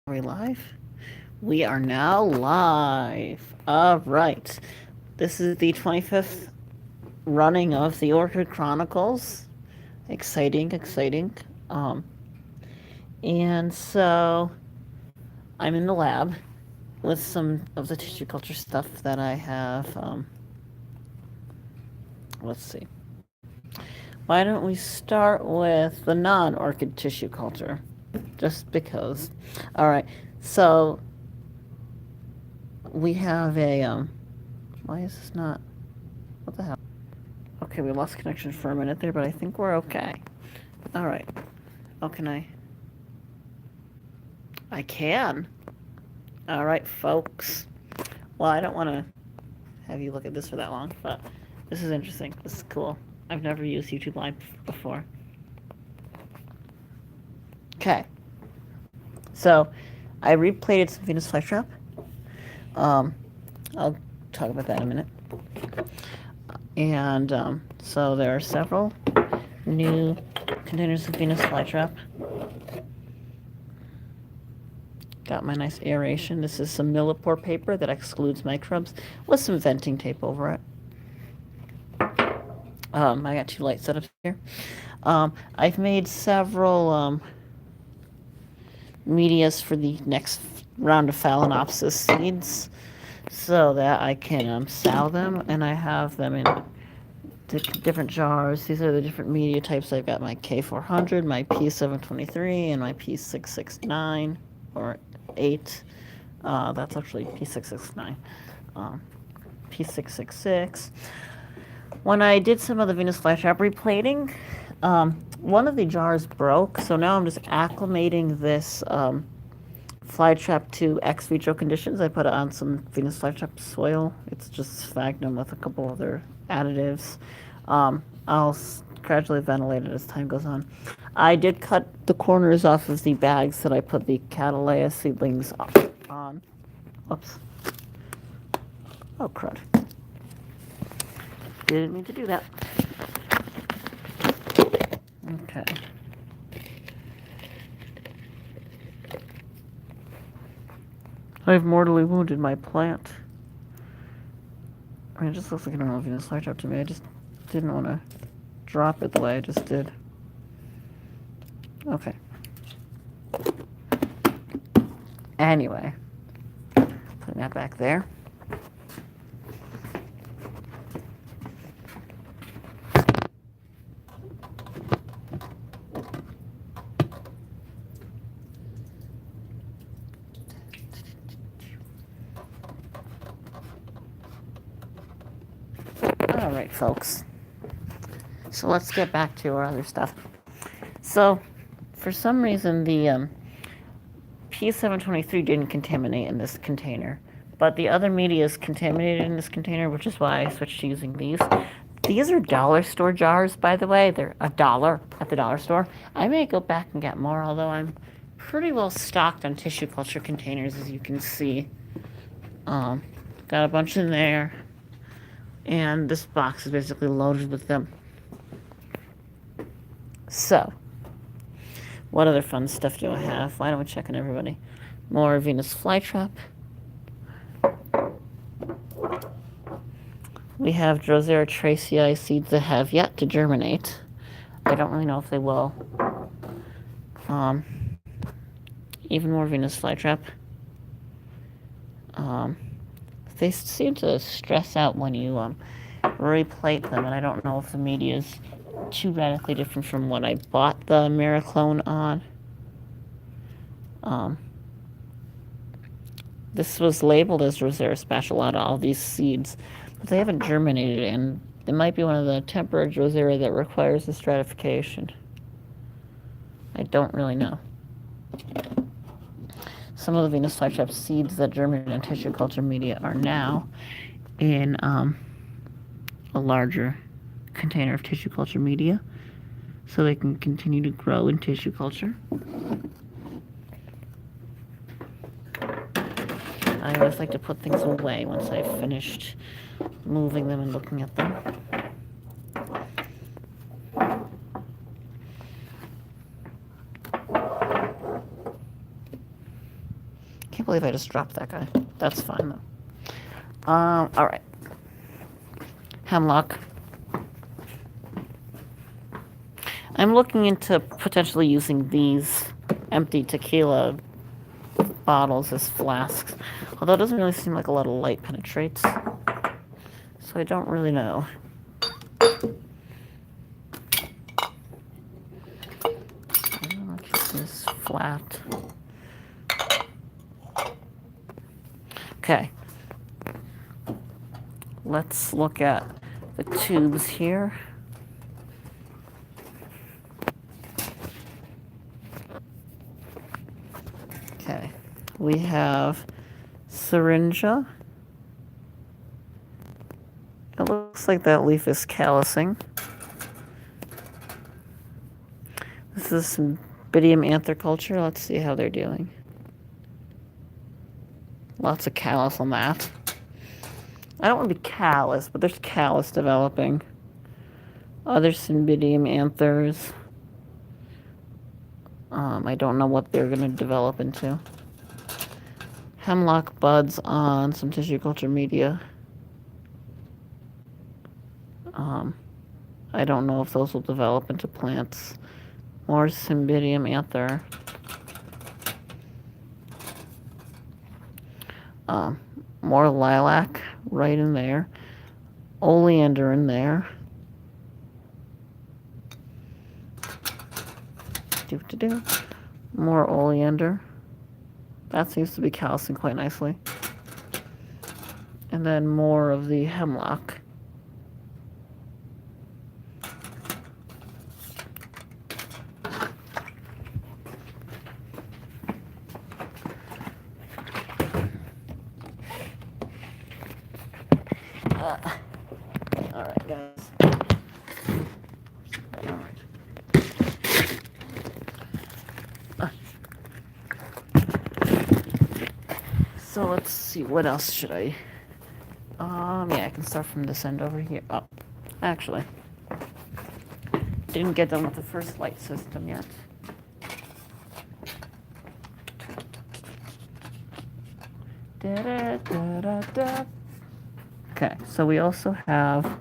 Are we live? We are now live. All right. This is the 25th running of the Orchid Chronicles. Exciting, exciting. Um, and so I'm in the lab with some of the tissue culture stuff that I have. Let's see. Why don't we start with the non-orchid tissue culture? Just because. All right. So we have a why is this not, what the hell? Okay, we lost connection for a minute there, but I think we're okay. All right. Oh, can I can. All right, folks. Well, I don't want to have you look at this for that long, but this is interesting. This is cool. I've never used YouTube Live before. Okay. So, I replayed some Venus Flytrap. I'll talk about that in a minute. And so there are several new containers of Venus Flytrap. Got my nice aeration. This is some millipore paper that excludes microbes with some venting tape over it. I got two light setups here. I've made several medias for the next round of Phalaenopsis seeds so that I can sow them, and I have them in different jars. These are the different media types. I've got my K400, my P723, and my P669 or 8. That's actually P669. P666. When I did some of the Venus flytrap replating, one of the jars broke, so now I'm just acclimating this flytrap to ex vitro conditions. I put it on some Venus flytrap soil. It's just sphagnum with a couple other additives. I'll gradually ventilate it as time goes on. I did cut the corners off of the bags that I put the Cattleya seedlings on. Oops. Oh, crud. Didn't mean to do that. Okay. I've mortally wounded my plant. I mean, it just looks like a normal Venus flytrap to me. I just didn't want to drop it the way I just did. Okay. Anyway, putting that back there. All right, folks. So let's get back to our other stuff. So, for some reason, the P723 didn't contaminate in this container, but the other media is contaminated in this container, which is why I switched to using these. These are dollar store jars, by the way. They're $1 at the dollar store. I may go back and get more, although I'm pretty well stocked on tissue culture containers, as you can see. Got a bunch in there, and this box is basically loaded with them. So, what other fun stuff do I have? Why don't we check on everybody? More Venus flytrap. We have Drosera tracei seeds that have yet to germinate. I don't really know if they will. Even more Venus flytrap. They seem to stress out when you replate them, and I don't know if the media is too radically different from what I bought the Miraclone on. This was labeled as Drosera spatulata, all these seeds, but they haven't germinated, and it might be one of the temperate Drosera that requires the stratification. I don't really know. Some of the Venus flytrap seeds that germinate in tissue culture media are now in a larger container of tissue culture media, so they can continue to grow in tissue culture. I always like to put things away once I've finished moving them and looking at them. Can't believe I just dropped that guy. That's fine though. All right. Hemlock. I'm looking into potentially using these empty tequila bottles as flasks, although it doesn't really seem like a lot of light penetrates, so I don't really know. Keep this flat. Okay. Let's look at the tubes here. Okay, we have syringa. It looks like that leaf is callousing. This is some Bidium anther culture. Let's see how they're doing. Lots of callus on that. I don't want to be callous, but there's callus developing. Other Cymbidium anthers. I don't know what they're going to develop into. Hemlock buds on some tissue culture media. I don't know if those will develop into plants. More Cymbidium anther. More lilac right in there. Oleander in there. Do. More oleander. That seems to be callousing quite nicely. And then more of the hemlock. All right, guys. All right. So let's see, what else should I... yeah, I can start from this end over here. Oh, actually, didn't get done with the first light system yet. Okay, so we also have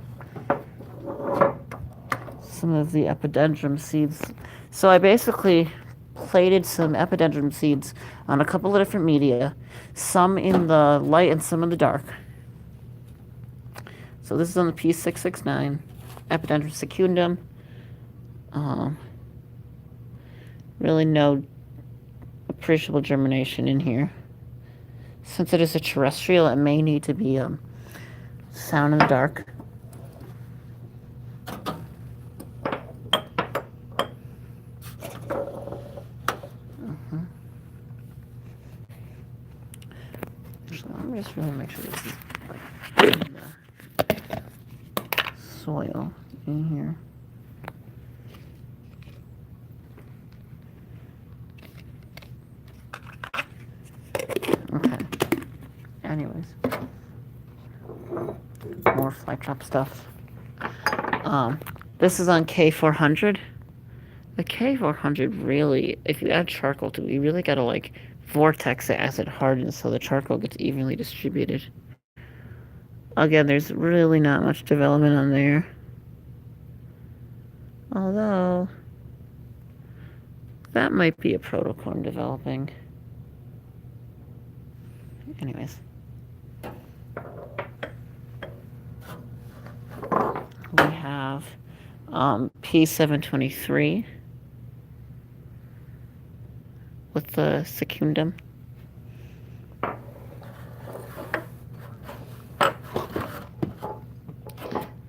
some of the epidendrum seeds. So I basically plated some epidendrum seeds on a couple of different media, some in the light and some in the dark. So this is on the P669, Epidendrum secundum. Really no appreciable germination in here. Since it is a terrestrial, it may need to be sound in the dark. So let me just really make sure this is like in the soil in here. Okay. Anyways, more flytrap stuff. This is on K400. The K400 really, if you add charcoal to it, you really gotta like vortex it as it hardens so the charcoal gets evenly distributed. Again, there's really not much development on there. Although, that might be a Pcorm developing. Anyways. We have P723 with the secundum.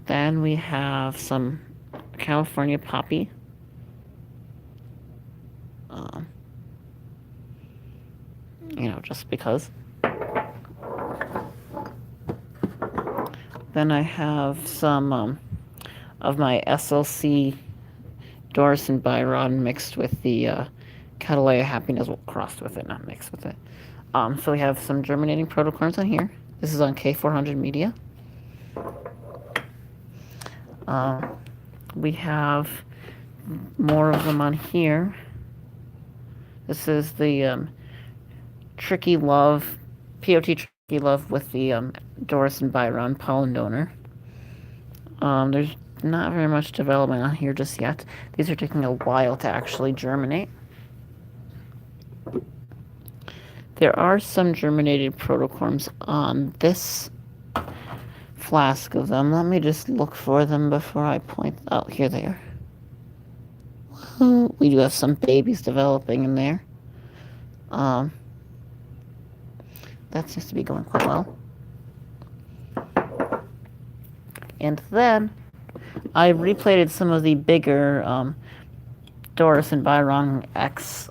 Then we have some California poppy. You know, just because. Then I have some of my SLC Doris and Byron mixed with the Catalea Happiness, well, crossed with it, not mixed with it. So we have some germinating protocorms on here. This is on K400 media. We have more of them on here. This is the Tricky Love, POT Tricky Love with the Doris and Byron pollen donor. There's not very much development on here just yet. These are taking a while to actually germinate. There are some germinated protocorms on this flask of them. Let me just look for them before I point. Oh, here they are. We do have some babies developing in there. That seems to be going quite well. And then I replated some of the bigger Doris and Byron X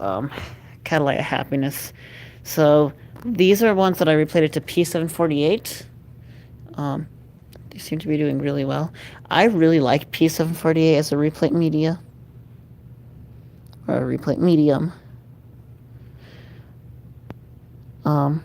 Catalyte Happiness. So these are ones that I replated to P748. They seem to be doing really well. I really like P748 as a replate media. Or a replate medium. You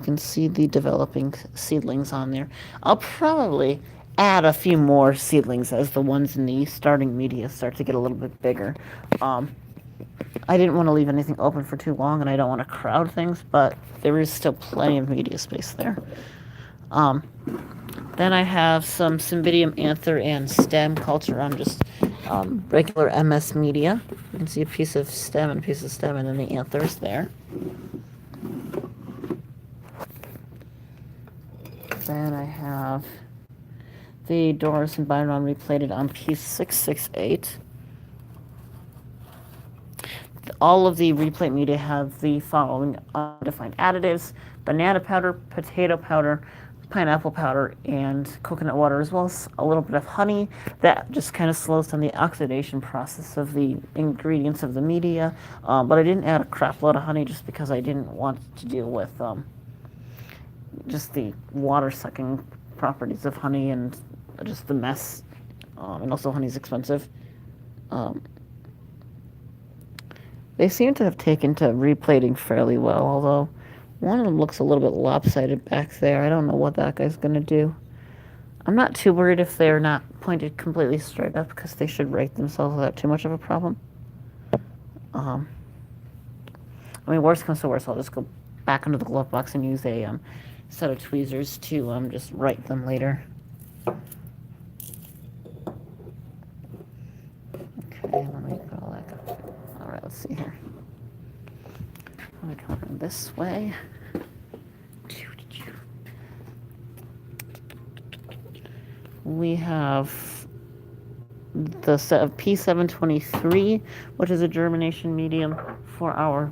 can see the developing seedlings on there. I'll probably add a few more seedlings as the ones in the starting media start to get a little bit bigger. I didn't want to leave anything open for too long, and I don't want to crowd things, but there is still plenty of media space there. Then I have some Cymbidium anther and stem culture on just regular MS media. You can see a piece of stem and a piece of stem, and then the anthers there. Then I have the Doris and Byron replated on P668. All of the replate media have the following undefined additives: banana powder, potato powder, pineapple powder, and coconut water, as well as a little bit of honey. That just kind of slows down the oxidation process of the ingredients of the media. But I didn't add a crap load of honey just because I didn't want to deal with just the water-sucking properties of honey and just the mess. And also honey's expensive. They seem to have taken to replating fairly well, although one of them looks a little bit lopsided back there. I don't know what that guy's going to do. I'm not too worried if they're not pointed completely straight up, because they should rake themselves without too much of a problem. I mean, worst comes to worst, I'll just go back into the glove box and use a set of tweezers to just right them later. Okay, let me put all that up. All right, let's see here. Let me come in this way. We have the set of P723, which is a germination medium for our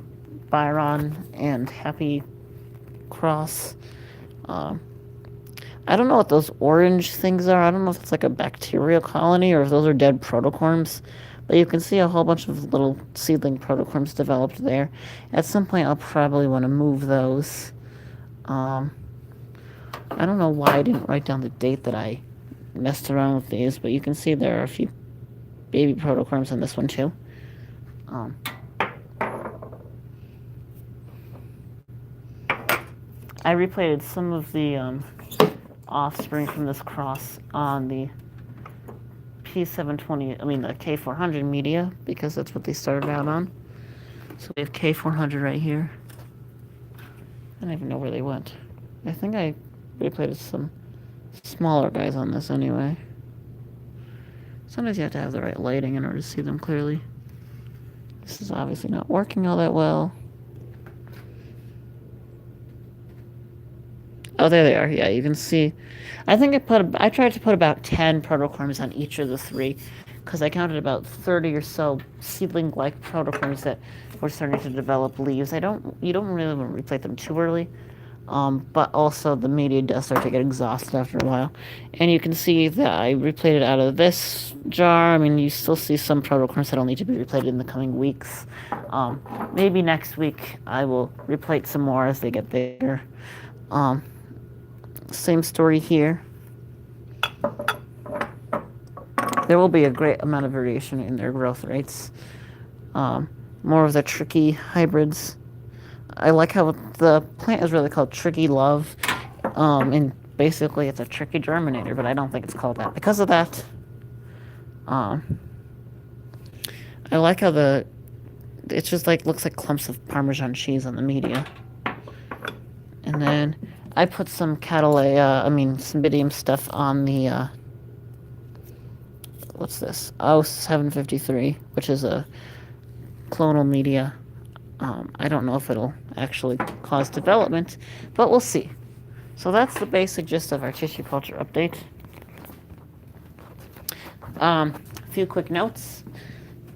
Byron and Happy Cross. I don't know what those orange things are. I don't know if it's like a bacterial colony or if those are dead protocorms. But you can see a whole bunch of little seedling protocorms developed there. At some point, I'll probably want to move those. I don't know why I didn't write down the date that I messed around with these, but you can see there are a few baby protocorms in this one too. I replated some of the offspring from this cross on the P720, I mean the K400 media, because that's what they started out on. So we have K400 right here. I don't even know where they went. I think I replated some smaller guys on this anyway. Sometimes you have to have the right lighting in order to see them clearly. This is obviously not working all that well. Oh, there they are. Yeah, you can see. I think I tried to put about 10 protocorms on each of the three, because I counted about 30 or so seedling-like protocorms that were starting to develop leaves. You don't really want to replate them too early, but also the media does start to get exhausted after a while. And you can see that I replated out of this jar. I mean, you still see some protocorms that'll need to be replated in the coming weeks. Maybe next week I will replate some more as they get there. Same story here. There will be a great amount of variation in their growth rates. More of the tricky hybrids. I like how the plant is really called Tricky Love. And basically it's a tricky germinator, but I don't think it's called that because of that. I like how the It's just like, looks like clumps of Parmesan cheese on the media. And then I put some Cymbidium stuff on the, what's this? Oh, 753, which is a clonal media. I don't know if it'll actually cause development, but we'll see. So that's the basic gist of our tissue culture update. A few quick notes.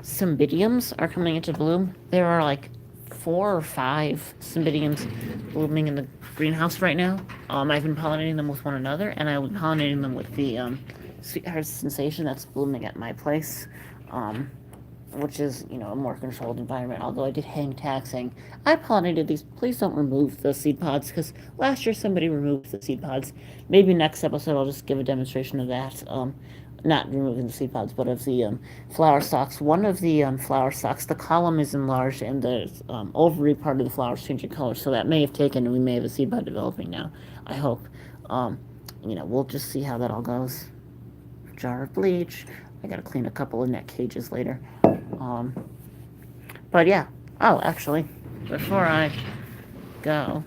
Cymbidiums are coming into bloom. There are like 4 or 5 cymbidiums blooming in the greenhouse right now. I've been pollinating them with one another, and I've been pollinating them with the Sweetheart Sensation that's blooming at my place, which is, a more controlled environment. Although I did hang tags saying, I pollinated these, please don't remove the seed pods, because last year somebody removed the seed pods. Maybe next episode I'll just give a demonstration of that. Not removing the seed pods, but of the flower stalks. One of the flower stalks, the column is enlarged, and the ovary part of the flower is changing color, so that may have taken, and we may have a seed pod developing now. I hope. We'll just see how that all goes. Jar of bleach. I gotta clean a couple of net cages later. But yeah. Oh, actually, before I go,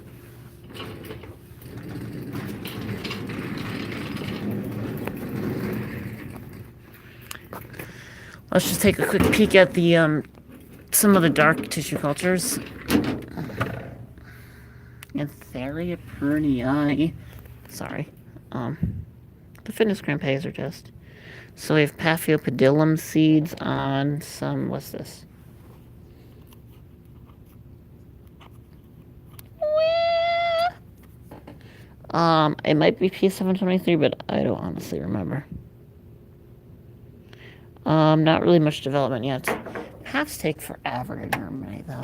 let's just take a quick peek at the some of the dark tissue cultures. Antheria pernii. Sorry. The fitness crampes are just. So we have Paphiopedilum seeds on some, what's this? It might be P723, but I don't honestly remember. Not really much development yet. Paths take forever to germinate, though.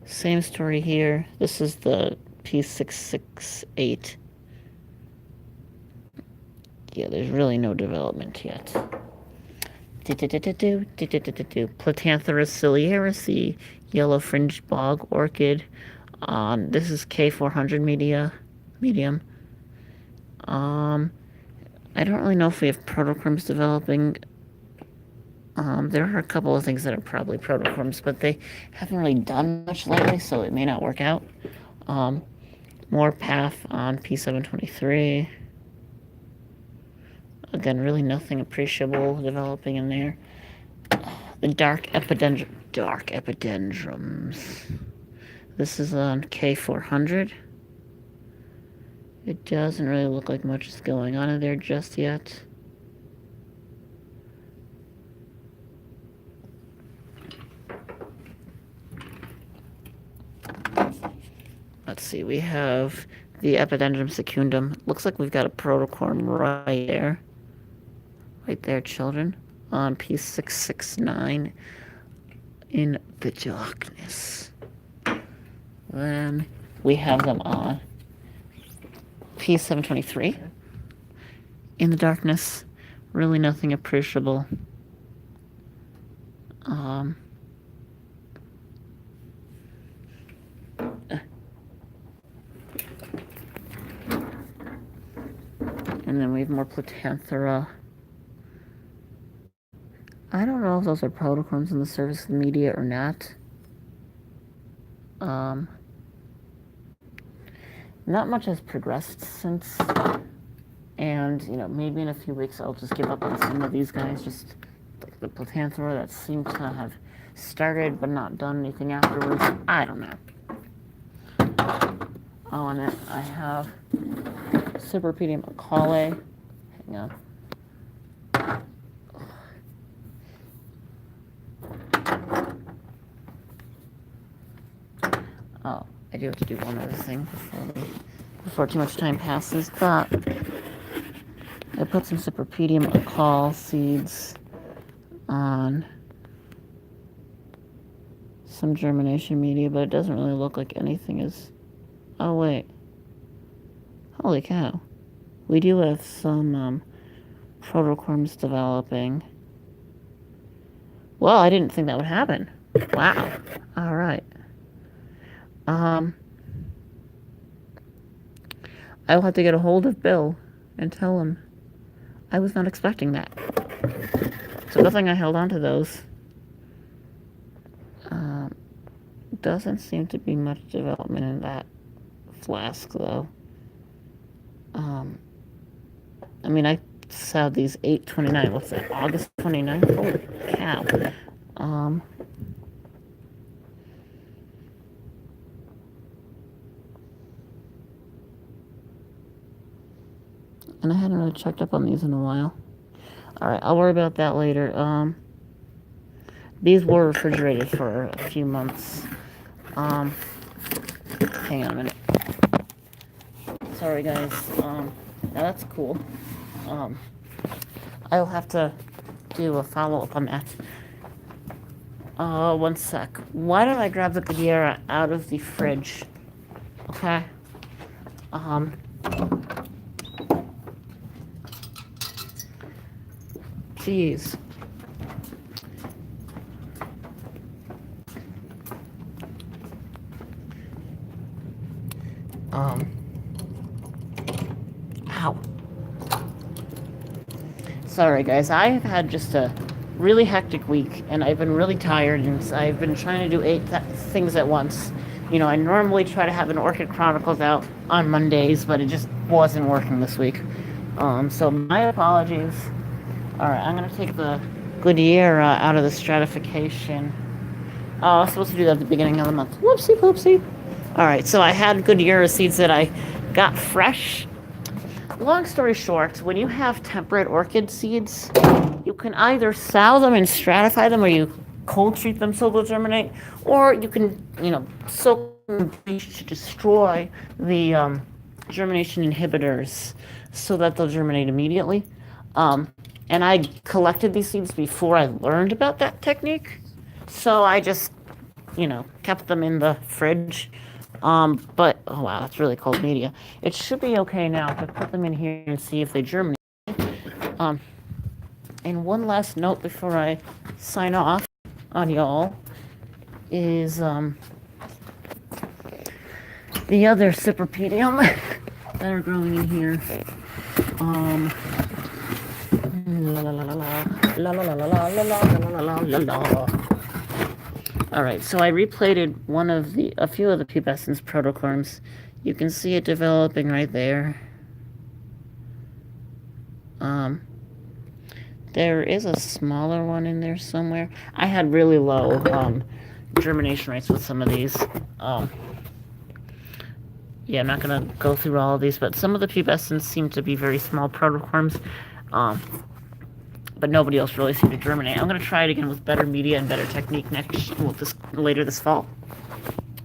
Same story here. This is the P668. Yeah, there's really no development yet. Platanthera ciliaris, the yellow fringed bog orchid. This is K400 medium. I don't really know if we have protochromes developing. There are a couple of things that are probably protochromes, but they haven't really done much lately, so it may not work out. More path on P723. Again, really nothing appreciable developing in there. The dark epidendrums. This is on K400. It doesn't really look like much is going on in there just yet. Let's see, we have the Epidendrum secundum. Looks like we've got a protochorm right there. Right there, children. On P669 in the darkness. Then we have them on P723 in the darkness. Really nothing appreciable. And then we have more Platanthera. I don't know if those are protochromes in the surface of the media or not. Not much has progressed since, and maybe in a few weeks I'll just give up on some of these guys. Just like the Platanthera that seemed to have started but not done anything afterwards. I don't know. Oh, and then I have Cypripedium acale. Hang on. Oh, I do have to do one other thing before too much time passes, but I put some Cypripedium acale seeds on some germination media, but it doesn't really look like anything is... Oh, wait. Holy cow. We do have some protochorms developing. Well, I didn't think that would happen. Wow. All right. I will have to get a hold of Bill and tell him I was not expecting that. So good thing I held on to those. Doesn't seem to be much development in that flask, though. I mean, I saw these 8/29. What's that? August 29th? Holy cow. And I hadn't really checked up on these in a while. Alright, I'll worry about that later. These were refrigerated for a few months. Hang on a minute. Sorry, guys. Now that's cool. I'll have to do a follow-up on that. One sec. Why don't I grab the Goodyear out of the fridge? Okay. Jeez. Ow. Sorry, guys. I've had just a really hectic week, and I've been really tired, and I've been trying to do 8 things at once. You know, I normally try to have an Orchid Chronicles out on Mondays, but it just wasn't working this week. So my apologies. Alright, I'm going to take the Goodyear out of the stratification. I was supposed to do that at the beginning of the month. Whoopsie poopsie. Alright, so I had Goodyear seeds that I got fresh. Long story short, when you have temperate orchid seeds, you can either sow them and stratify them, or you cold treat them so they'll germinate, or you can, soak them in bleach to destroy the germination inhibitors so that they'll germinate immediately. And I collected these seeds before I learned about that technique, so I just, kept them in the fridge. But, oh wow, that's really cold media. It should be okay now to put them in here and see if they germinate. And one last note before I sign off on y'all is, the other cypripedium that are growing in here. Alright, so I replated a few of the pubescens protocorms. You can see it developing right there. There is a smaller one in there somewhere. I had really low germination rates with some of these. Yeah, I'm not going to go through all of these, but some of the pubescens seem to be very small protocorms. But nobody else really seemed to germinate. I'm going to try it again with better media and better technique later this fall.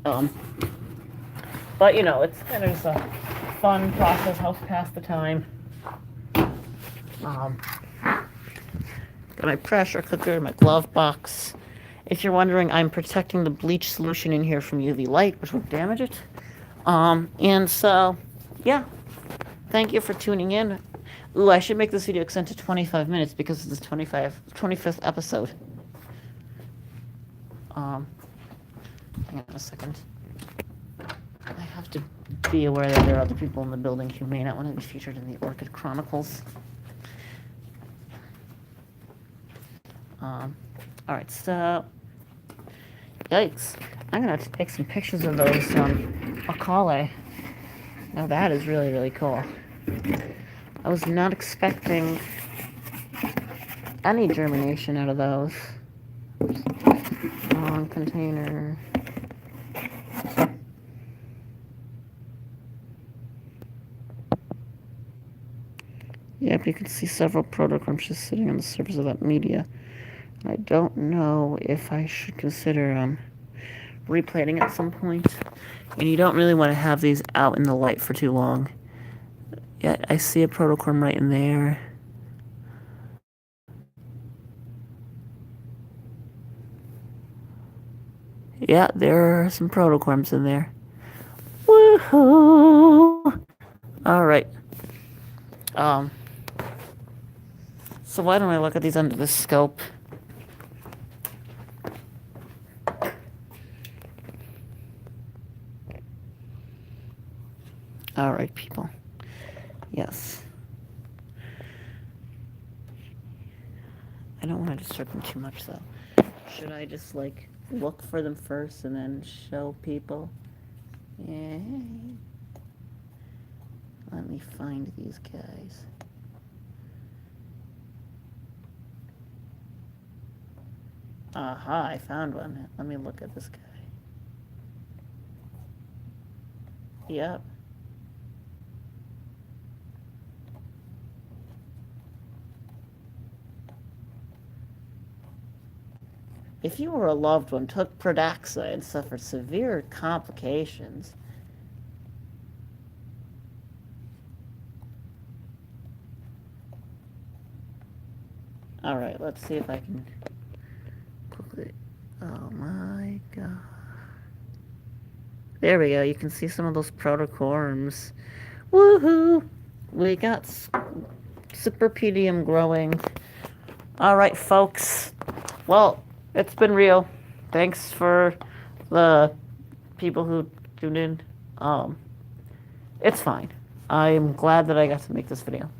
But, it's kind of just a fun process, helps pass the time. Got my pressure cooker, my glove box. If you're wondering, I'm protecting the bleach solution in here from UV light, which will damage it. And so, yeah. Thank you for tuning in. Ooh, I should make this video extend to 25 minutes because it's the 25th episode. Hang on a second. I have to be aware that there are other people in the building who may not want to be featured in the Orchid Chronicles. Alright, so, yikes. I'm going to take some pictures of those Akale. Now that is really, really cool. I was not expecting any germination out of those. Long container. Yep, you can see several protocorms just sitting on the surface of that media. I don't know if I should consider replating at some point. And you don't really want to have these out in the light for too long. Yeah, I see a protocorm right in there. Yeah, there are some protocorms in there. Woohoo! Alright. So why don't I look at these under the scope? Alright, people. Yes. I don't want to disturb them too much, though. Should I just, like, look for them first and then show people? Yeah. Let me find these guys. Aha, I found one. Let me look at this guy. Yep. If you or a loved one took Pradaxa and suffered severe complications, alright, let's see if I can quickly. Oh my god. There we go. You can see some of those Pcorms. Woohoo! We got Superpedium growing. Alright, folks. Well, it's been real. Thanks for the people who tuned in. It's fine. I'm glad that I got to make this video.